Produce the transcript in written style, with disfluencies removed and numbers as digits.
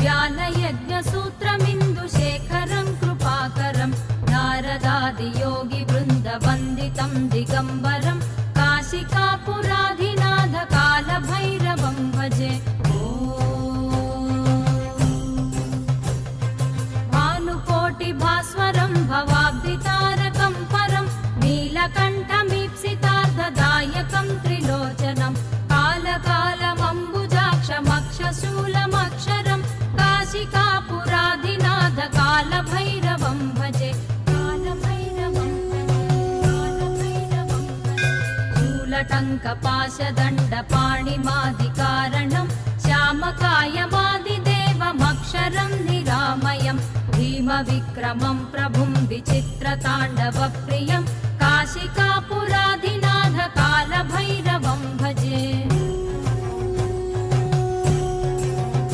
व्यालयज्ञसूत्रमिन्दुशेखरं कृपाकरं नारदादियोगिवृन्दवन्दितं दिगम्बरं काशिकापुराधिनाथ कालभैरवं भजे। भानुकोटिभास्वरं भवाब्धितारकं परं नीलकण्ठमीप्सितार्थदायकं त्रिलोचनं कालकालमम्बुजाक्षमक्षशूलमक्षरं काशिकापुराधिनाथ कालभैरवं भजे। शूलटङ्कपाशदण्डपाणिमादिकारणं श्यामकायमादिदेवमक्षरं निरामयं भीमविक्रमं प्रभुं विचित्रताण्डवप्रियं काशिकापुराधिनाथ कालभैरवं